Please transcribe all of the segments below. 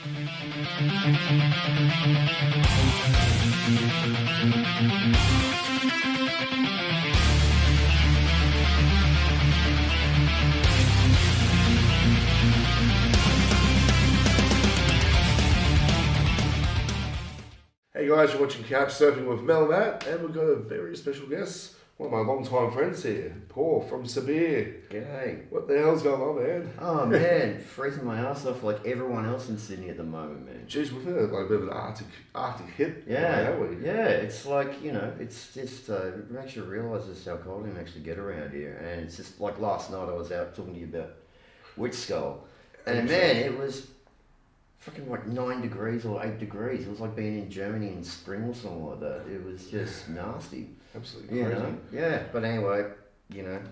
Hey guys, you're watching Couch Surfing with Mel Matt, and we've got a very special guest, one of my long-time friends here, Paul from Sabir. G'day. What the hell's going on, man? Oh man, freezing my ass off like everyone else in Sydney at the moment, man. Jeez, we've had like a bit of an Arctic hit, Yeah, haven't we? yeah. It's like it's just it makes you realise just how cold it can actually get around here. And it's just like last night I was out talking to you about Witch Skull, and man, it was fucking like 9 degrees or 8 degrees. It was like being in Germany in spring or something like that. It was just nasty. Absolutely You crazy. know? Yeah. But anyway,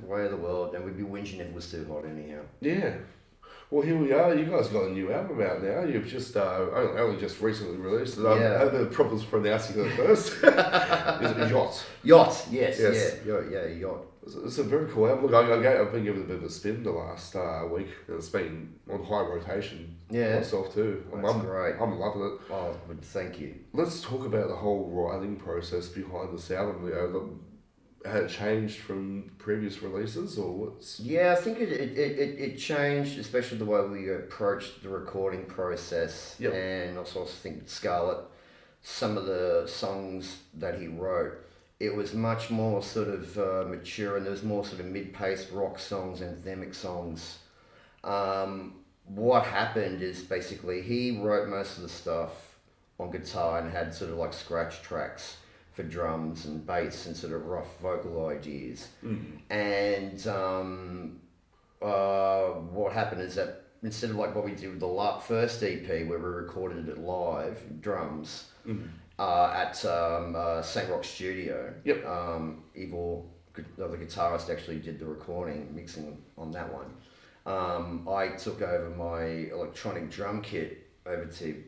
way of the world, and we'd be whinging if it was too hot anyhow. Yeah. Well, here we are. You guys got a new album out now. You've just only just recently released it. I Yeah. had a bit of problems pronouncing it first. Is it Yacht? Yacht, yes. Yes. Yeah, yacht. It's a very cool album. Look, I've been giving it a bit of a spin the last week. It's been on high rotation Yeah. myself too. That's great. I'm loving it. Oh, but thank you. Let's talk about the whole writing process behind this album. Had it changed from previous releases, or what's? Yeah, I think it changed, especially the way we approached the recording process. Yep. And also I think Scarlett, some of the songs that he wrote, it was much more sort of mature, and there was more sort of mid-paced rock songs, anthemic songs. What happened is basically he wrote most of the stuff on guitar and had sort of like scratch tracks for drums and bass and sort of rough vocal ideas. And what happened is that instead of like what we did with the first EP where we recorded it live, drums, at St. Rock Studio. Yep. Ivor, the guitarist, actually did the recording, mixing on that one. I took over my electronic drum kit over to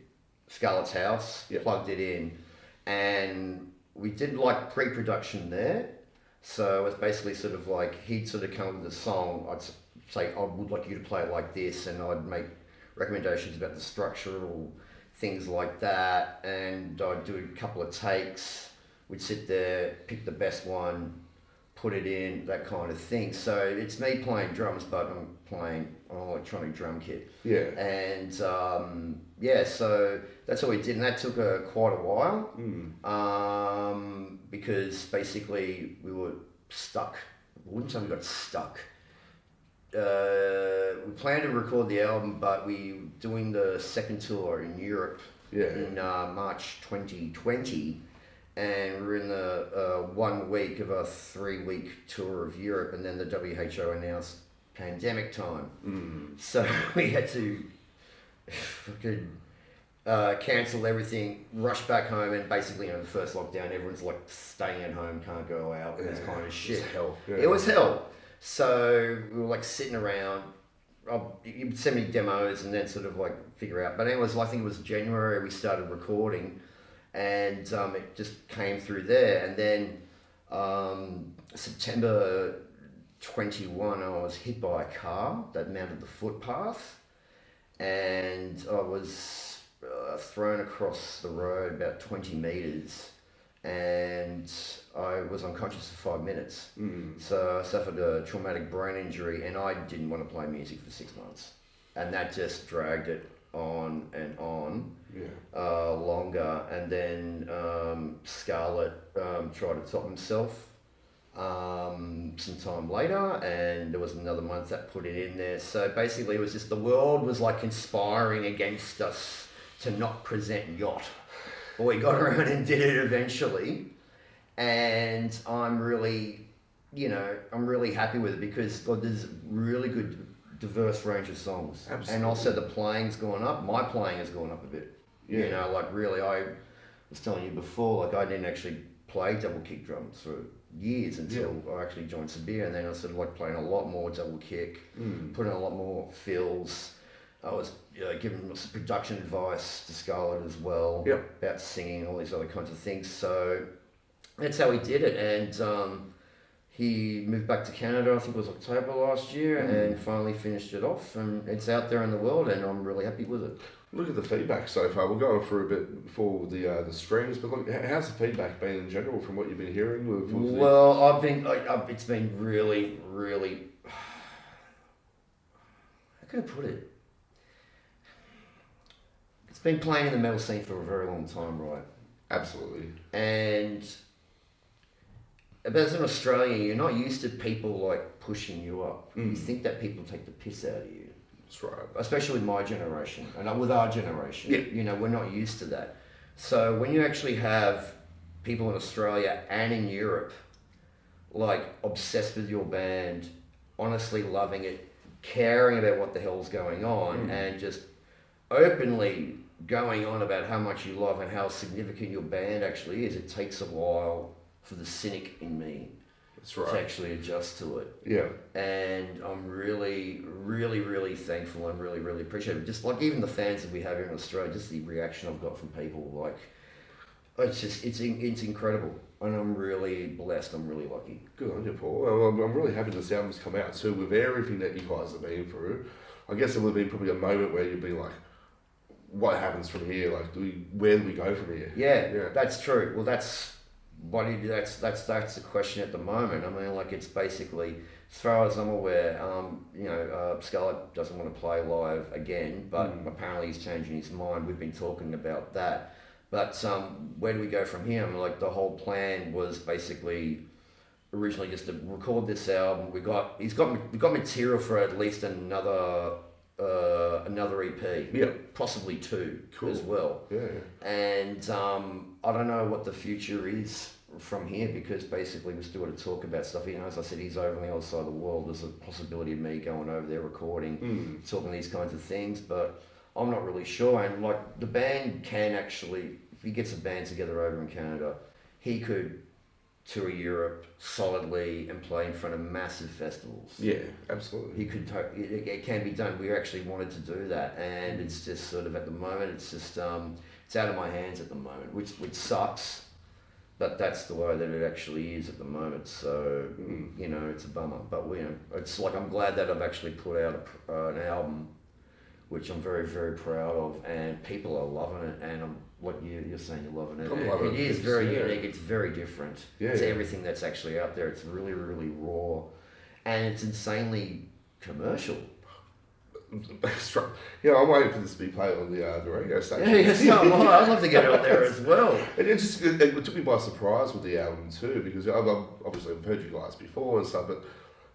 Scarlett's house, Yep. plugged it in, and we did like pre-production there. So it was basically sort of like he'd sort of come up with the song. I'd say, I would like you to play it like this, and I'd make recommendations about the structural things like that, and I'd do a couple of takes. We'd sit there, pick the best one, put it in, that kind of thing. So it's me playing drums, but I'm playing on an electronic drum kit. Yeah. And so that's what we did, and that took quite a while, because basically we were stuck. I wouldn't say we got stuck. We planned to record the album, but we were doing the second tour in Europe in March 2020, and we're in the 1 week of a 3-week tour of Europe, and then the WHO announced pandemic time. So we had to fucking cancel everything, rush back home, and basically the first lockdown, everyone's like staying at home, can't go out, and this kind of shit. It was hell. Yeah. It was hell. So we were like sitting around. You'd send me demos and then sort of like figure out. But anyways, I think it was January we started recording, and it just came through there. And then September 21, I was hit by a car that mounted the footpath, and I was thrown across the road about 20 meters, and I was unconscious for 5 minutes. So I suffered a traumatic brain injury, and I didn't want to play music for 6 months, and that just dragged it on and on. Longer. And then Scarlett tried to top himself some time later, and there was another month that put it in there. So basically it was just the world was like conspiring against us to not present Yacht. But we got around and did it eventually, and I'm really happy with it, because there's really good diverse range of songs. Absolutely. And also the playing's gone up. My playing has gone up a bit. Yeah. Really, I was telling you before, like I didn't actually play double kick drums for years until I actually joined Sabir, and then I sort of like playing a lot more double kick, putting a lot more fills. I was giving some production advice to Scarlett as well about singing and all these other kinds of things. So that's how we did it, and he moved back to Canada, I think it was October last year, and finally finished it off. And it's out there in the world, and I'm really happy with it. Look at the feedback so far. We're going through a bit before the streams, but look, how's the feedback been in general from what you've been hearing? Well, it's been really, really. How can I put it? It's been playing in the metal scene for a very long time, right? Absolutely. And but as an Australian, you're not used to people like pushing you up. You think that people take the piss out of you. That's right. Especially with my generation and with our generation. Yeah. You know, we're not used to that. So when you actually have people in Australia and in Europe like obsessed with your band, honestly loving it, caring about what the hell's going on, and just openly going on about how much you love and how significant your band actually is, it takes a while for the cynic in me That's to right. actually adjust to it. Yeah. And I'm really, really, really thankful and really, really appreciate it. Just like even the fans that we have here in Australia, just the reaction I've got from people, like, it's incredible. And I'm really blessed, I'm really lucky. Good on you, Paul. Well, I'm really happy this album's come out too, with everything that you guys have been through. I guess it would be probably a moment where you'd be like, what happens from here? Like, where do we go from here? Yeah, that's true. Well, that's the question at the moment. I mean, like, it's basically, as far as I'm aware, Scarlett doesn't want to play live again, but apparently he's changing his mind. We've been talking about that. But where do we go from here? I mean, like, the whole plan was basically originally just to record this album. We got material for at least another EP, possibly two as well. Yeah. And I don't know what the future is from here, because basically we still got to talk about stuff. You know, as I said, he's over on the other side of the world. There's a possibility of me going over there recording, talking these kinds of things, but I'm not really sure. And like, the band can actually, if he gets a band together over in Canada, he could tour Europe solidly and play in front of massive festivals. Yeah, absolutely. He could. It can be done. We actually wanted to do that, and it's just sort of at the moment. It's just it's out of my hands at the moment, which sucks. But that's the way that it actually is at the moment. So you know, it's a bummer. But it's like, I'm glad that I've actually put out an album, which I'm very, very proud of, and people are loving it. And I'm like you're saying, you're loving it. I'm loving it it. is very unique. It's very different to Yeah. everything that's actually out there. It's really, really raw, and it's insanely commercial. That's right. Yeah, I'm waiting for this to be played on the radio station. Yeah, so am I. I'd love to get it on there as well. And it took me by surprise with the album too, because I've obviously heard you guys before and stuff, but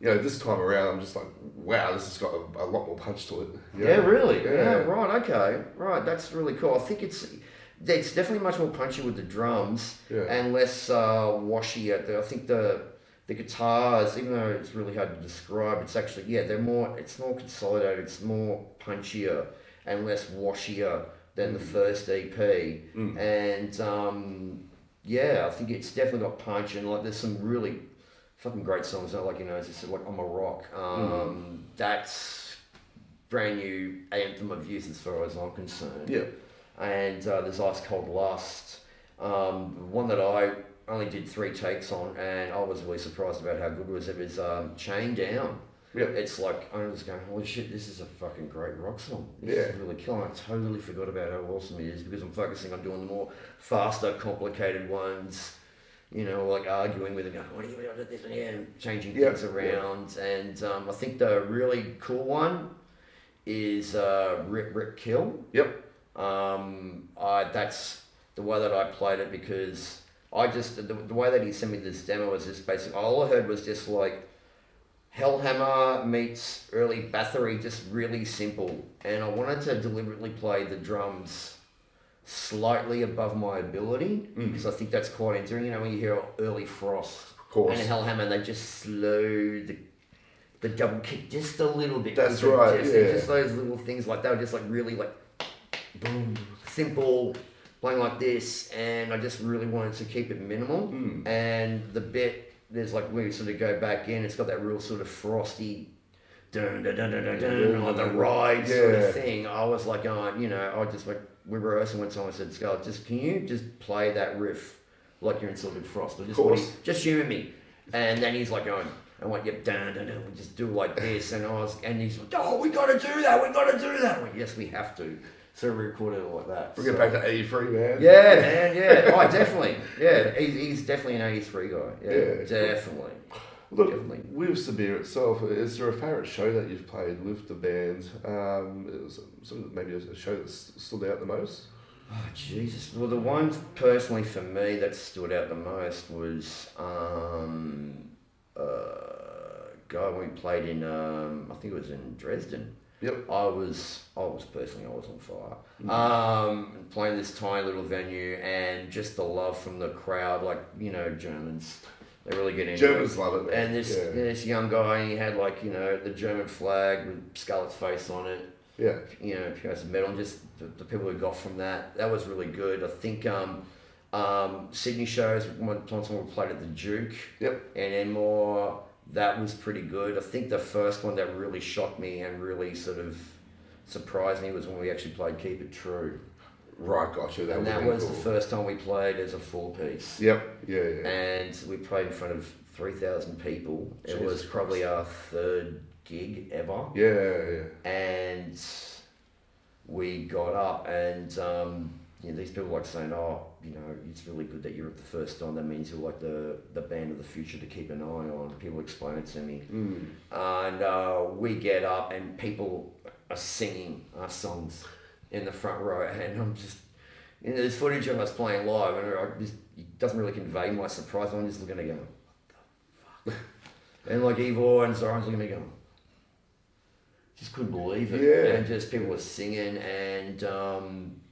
you know, this time around I'm just like, wow, this has got a lot more punch to it. Yeah, really. Yeah, right. Okay, right. That's really cool. I think it's definitely much more punchy with the drums and less washy. I think the guitars, even though it's really hard to describe, it's actually it's more consolidated. It's more punchier and less washier than the first EP. And I think it's definitely got punch, and like, there's some really fucking great songs. Like, you know, as I said, like I'm a Rock. That's brand new anthem of youth as far as I'm concerned. Yeah. And there's Ice Cold Lust, one that I only did 3 takes on, and I was really surprised about how good it was. It was Chain Down. Yeah. It's like, I was going, holy shit, this is a fucking great rock song. This is really killing. I totally forgot about how awesome it is, because I'm focusing on doing the more faster, complicated ones. You know, like arguing with him, going, what are you doing this? Yeah, changing things around. And I think the really cool one is Rip Rip Kill. Yep. That's the way that I played it, because I just, the way that he sent me this demo was just basically, all I heard was just like Hellhammer meets early Bathory, just really simple. And I wanted to deliberately play the drums slightly above my ability, because I think that's quite endearing. You know, when you hear early Frost and Hellhammer, they just slow the double kick just a little bit. That's right. Just those little things like that were just like really like boom, simple, playing like this, and I just really wanted to keep it minimal. And the bit, there's like, when we sort of go back in, it's got that real sort of frosty dun dun dun dun dun dun, like the ride sort of thing. I was like, we were rehearsing one time. I said, Scarlett, can you just play that riff like you're in Celtic Frost? Just humour me. And then he's like going, I went, yep, dun, dun, dun, we just do like this. And he's like, oh, we got to do that. I went, yes, we have to. So we recorded it like that. We'll get back to 83, man. Yeah, man, yeah. Oh, definitely. Yeah, he's definitely an 83 guy. Yeah, definitely. Look, Definitely. with Sabir itself, is there a favourite show that you've played with the band? It was sort of maybe a show that stood out the most? Oh, Jesus. Well, the one personally for me that stood out the most was, God, we played in, I think it was in Dresden. Yep. I was personally, I was on fire. Playing this tiny little venue and just the love from the crowd, like, you know, Germans. They really get into Germans it. love it, man. And this young guy, and he had like, you know, the German flag with Scarlett's face on it. Yeah. You know, piece of metal. Just the people who got from that was really good. I think Sydney shows, one time we played at the Duke. Yep. And Enmore, that was pretty good. I think the first one that really shocked me and really sort of surprised me was when we actually played Keep It True. Right, gotcha. That was cool. The first time we played as a full piece. Yep, yeah. And we played in front of 3,000 people. Jesus it was probably our third gig ever. Yeah. And we got up and, you know, these people were like saying, oh, you know, it's really good that you're at the first time. That means you're like the band of the future to keep an eye on. People explain it to me. And we get up and people are singing our songs in the front row, and I'm just, you know, there's footage of us playing live, and it doesn't really convey my surprise. I'm just looking at it going, what the fuck? And like Ivor and Zoran's looking at me going, just couldn't believe it. Yeah. And just people were singing, and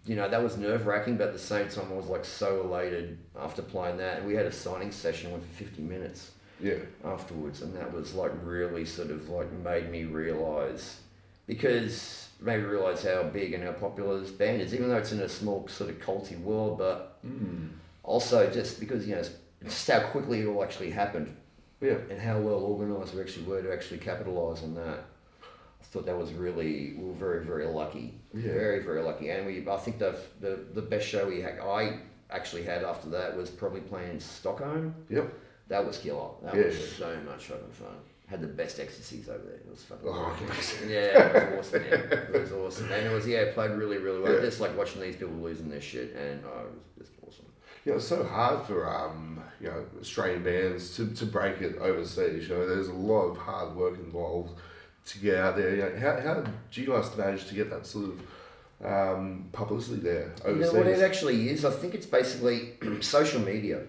you know, that was nerve wracking, but at the same time, I was like so elated after playing that. And we had a signing session went for 50 minutes. Yeah. Afterwards, and that was like really sort of like made me realise, because made me realise how big and how popular this band is, even though it's in a small sort of culty world, but also just because, you know, just how quickly it all actually happened. Yeah. And how well organised we actually were to actually capitalise on that. I thought that was really, we were very, very lucky. Yeah. Very, very lucky. And I think the best show I actually had after that was probably playing in Stockholm. Yep. That was killer. That was so much fucking fun. Had the best ecstasies over there. It was fucking amazing. Yeah, it was awesome. Yeah. It was awesome. And it was, played really, really well. Yeah. Just like watching these people losing their shit, and it was just awesome. Yeah, it's so hard for you know, Australian bands to break it overseas. You know, there's a lot of hard work involved to get out there. You know, how do you guys manage to get that sort of publicity there overseas? You know what it actually is? I think it's basically social media.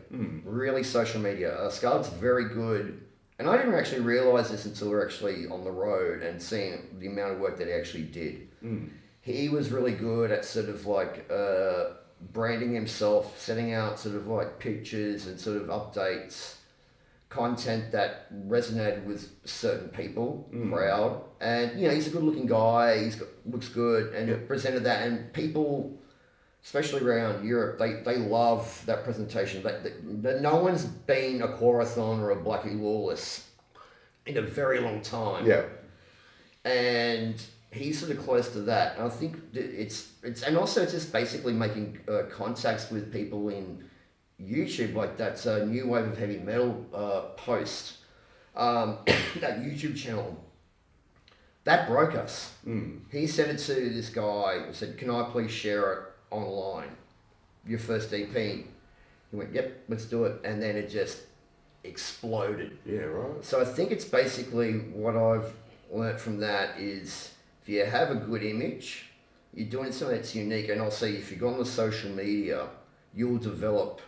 Really social media. Scarlett's very good. And I didn't actually realise this until we were actually on the road and seeing the amount of work that he actually did. He was really good at sort of like branding himself, setting out sort of like pictures and sort of updates, content that resonated with certain people, crowd. And, you know, he's a good looking guy, looks good, and presented that. And people, especially around Europe, they love that presentation. No one's been a Quorathon or a Blackie Lawless in a very long time. Yeah. And he's sort of close to that. And I think it's and also just basically making contacts with people in YouTube, like that New Wave of Heavy Metal post, that YouTube channel. That broke us. He sent it to this guy, said, can I please share it online, your first EP? He went, yep, let's do it. And then it just exploded. Yeah, right. So I think it's basically what I've learnt from that is if you have a good image, you're doing something that's unique, and also if you go on the social media, you'll develop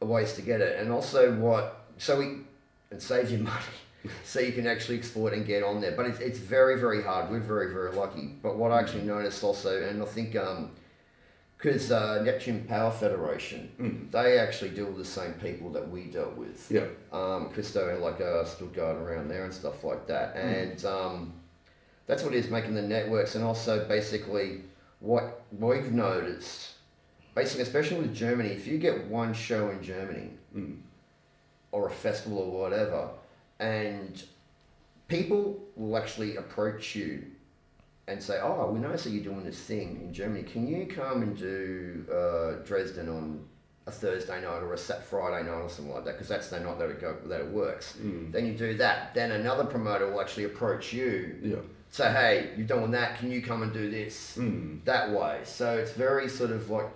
ways to get it. And also and save your money. So you can actually export and get on there. But it's very, very hard. We're very, very lucky. But what I actually noticed also, and I think because Neptune Power Federation, they actually deal with the same people that we dealt with. Yeah. Christo and like Stuttgart around there and stuff like that. And that's what it is, making the networks. And also basically what we've noticed, basically, especially with Germany, if you get one show in Germany or a festival or whatever, and people will actually approach you and say, oh, we notice that you're doing this thing in Germany. Can you come and do Dresden on a Thursday night or a Friday night or something like that, because that's the night that it works. Then you do that. Then another promoter will actually approach you. Yeah. Say, hey, you're doing that. Can you come and do this that way? So it's very sort of like,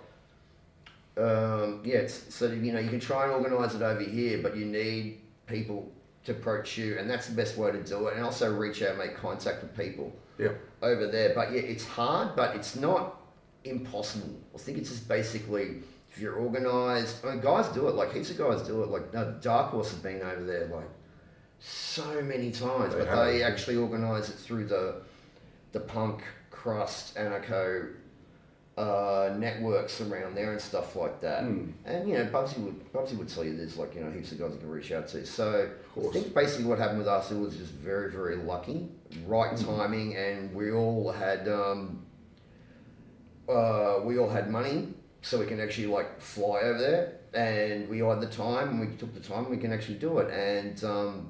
it's sort of, you know, you can try and organise it over here, but you need people to approach you, and that's the best way to do it. And also reach out, make contact with people over there. But yeah, it's hard, but it's not impossible. I think it's just basically, if you're organised, I mean, guys do it, like heaps of guys do it. Like Dark Horse have been over there like so many times, but they actually organise it through the punk crust anarcho networks around there and stuff like that. And you know, Bubsy would tell you there's like, you know, heaps of guys you can reach out to. So I think basically what happened with us, it was just very, very lucky, right timing, and we all had money, so we can actually like fly over there, and we had the time, and we took the time, and we can actually do it, and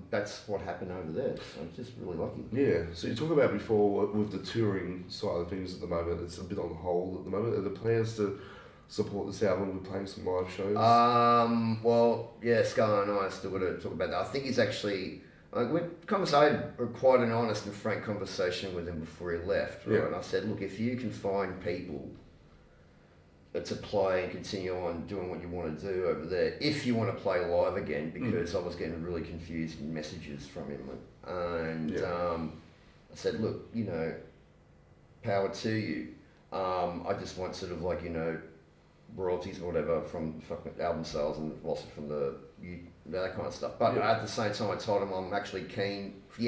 that's what happened over there. So I'm just really lucky. Yeah. So you talk about before with the touring side of things at the moment, it's a bit on hold at the moment. Are there plans to support this album with playing some live shows? Well, yeah, Scar and I still got to talk about that. I think he's actually. I had quite an honest and frank conversation with him before he left, right? Yeah. And I said, look, if you can find people to play and continue on doing what you want to do over there, if you want to play live again, because I was getting really confused messages from him, and I said, look, you know, power to you. I just want sort of like, you know, royalties or whatever from fucking album sales and also from that kind of stuff. But at the same time, I told him I'm actually keen. If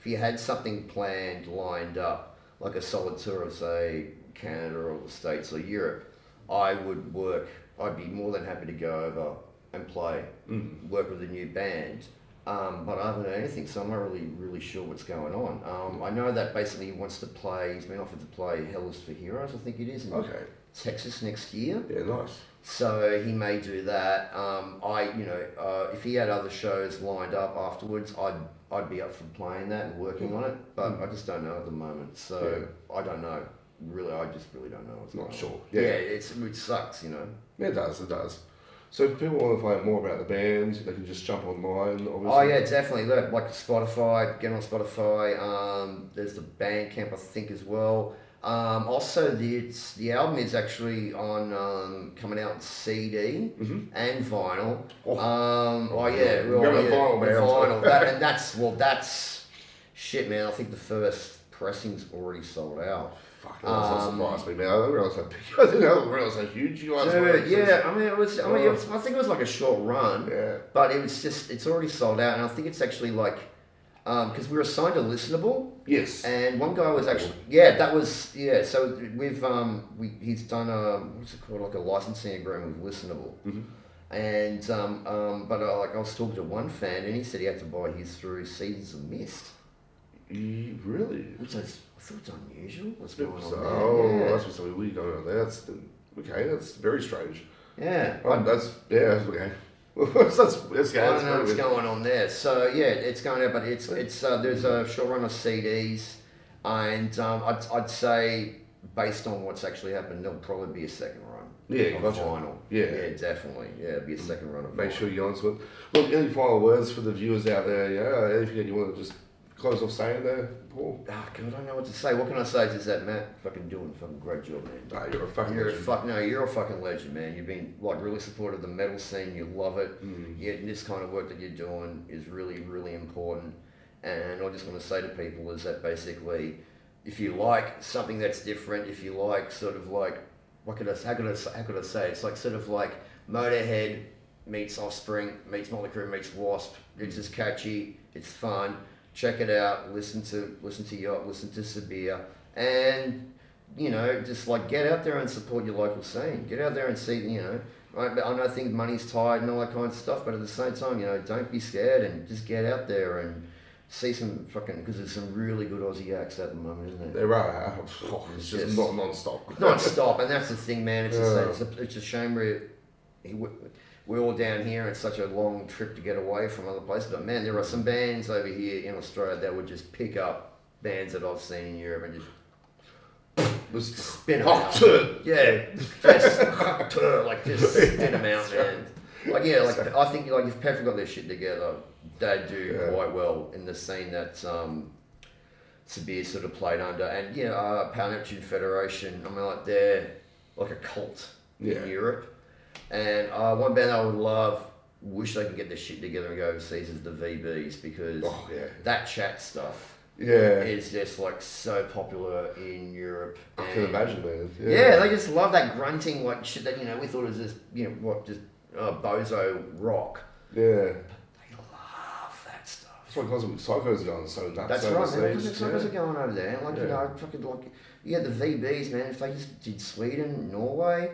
you had something planned, lined up, like a solid tour of say Canada or the States or Europe, I'd be more than happy to go over and play, work with a new band. But I haven't heard anything, so I'm not really sure what's going on. I know that basically he wants to play. He's been offered to play Hell Is for Heroes, I think it is, in Texas next year. Yeah, nice. So he may do that. If he had other shows lined up afterwards, I'd be up for playing that and working on it. But I just don't know at the moment. So I don't know. Really, I just really don't know what's going on. Not sure. Yeah, it sucks, you know. Yeah, it does. So if people want to find more about the band, they can just jump online, obviously. Oh yeah, definitely. Look, like Spotify, get on Spotify. There's the Bandcamp, I think, as well. Also, the album is actually on coming out in CD and vinyl. Vinyl. That's shit, man. I think the first pressing's already sold out. Fuck, that's not surprised me, man. I didn't realise how huge you guys were. Yeah, I think it was like a short run. Yeah. But it's already sold out, and I think it's actually like, because we were assigned to Listenable. Yes. And one guy was actually, so he's done what's it called, like a licensing agreement with Listenable. And, but I was talking to one fan, and he said he had to buy his through Seasons of Mist. Really? Which I thought it's unusual. What's going on there? Oh, that's something weird going on there. That's very strange. Yeah. That's okay. that's I don't know what's going on there. So yeah, it's going out, but it's there's a short run of CDs, and I'd say based on what's actually happened, there'll probably be a second run. Yeah, of gotcha. vinyl. Yeah, definitely. Yeah, it'll be a second run of Make vinyl. sure you're onto it. Look, any final words for the viewers out there? Yeah, anything you want to just close off saying there, Paul? God, I don't know what to say. What can I say? Just that Matt fucking doing a fucking great job, man. Nah, you're a fucking legend. You're a fucking legend, man. You've been like really supportive of the metal scene. You love it. Yeah, this kind of work that you're doing is really, really important. And I just want to say to people is that basically, if you like something that's different, if you like sort of like, how could I say? It's like sort of like Motorhead meets Offspring meets Motley Crue meets Wasp. It's just catchy. It's fun. Check it out. Listen to Yacht. Listen to Sabir, and you know, just like get out there and support your local scene. Get out there and see. You know, I know things money's tight and all that kind of stuff, but at the same time, you know, don't be scared and just get out there and see some fucking, because there's some really good Aussie acts at the moment, isn't there? There are. It's just not non-stop. Non-stop, and that's the thing, man. It's a shame we're all down here. It's such a long trip to get away from other places. But man, there are some bands over here in Australia that would just pick up bands that I've seen in Europe and just was Spin 'em oh, out. dude. Yeah, just spin them out, man. Like I think like if Petra got their shit together, they'd do quite well in the scene that Sabir sort of played under, and Power Neptune Federation. I mean, like they're like a cult in Europe, and one band I would love, wish they could get their shit together and go overseas is the VBs, because that chat stuff. Yeah. Is just like so popular in Europe. I can imagine, man. Yeah, they just love that grunting like shit that we thought was just bozo rock. Yeah. They love that stuff. That's why Cosmic Psychos are going so nuts. That's right, man. overseas. Cosmic Psychos are going over there. Like the VBs, man. If they just did Sweden, Norway,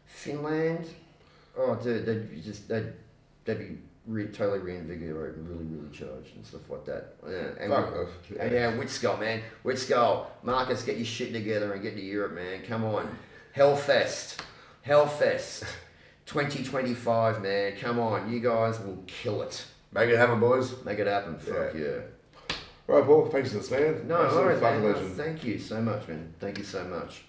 Finland, oh dude, they'd be totally reinvigorated and really charged and stuff like that. Yeah, and Witskull, man. Witskull, Marcus, get your shit together and get to Europe, man. Come on. Hellfest 2025, man. Come on, you guys will kill it. Make it happen, boys. Make it happen. Fuck yeah. Right, Paul. Thanks for this, man. No, absolute alright, fucking man. legend. Thank you so much, man. Thank you so much.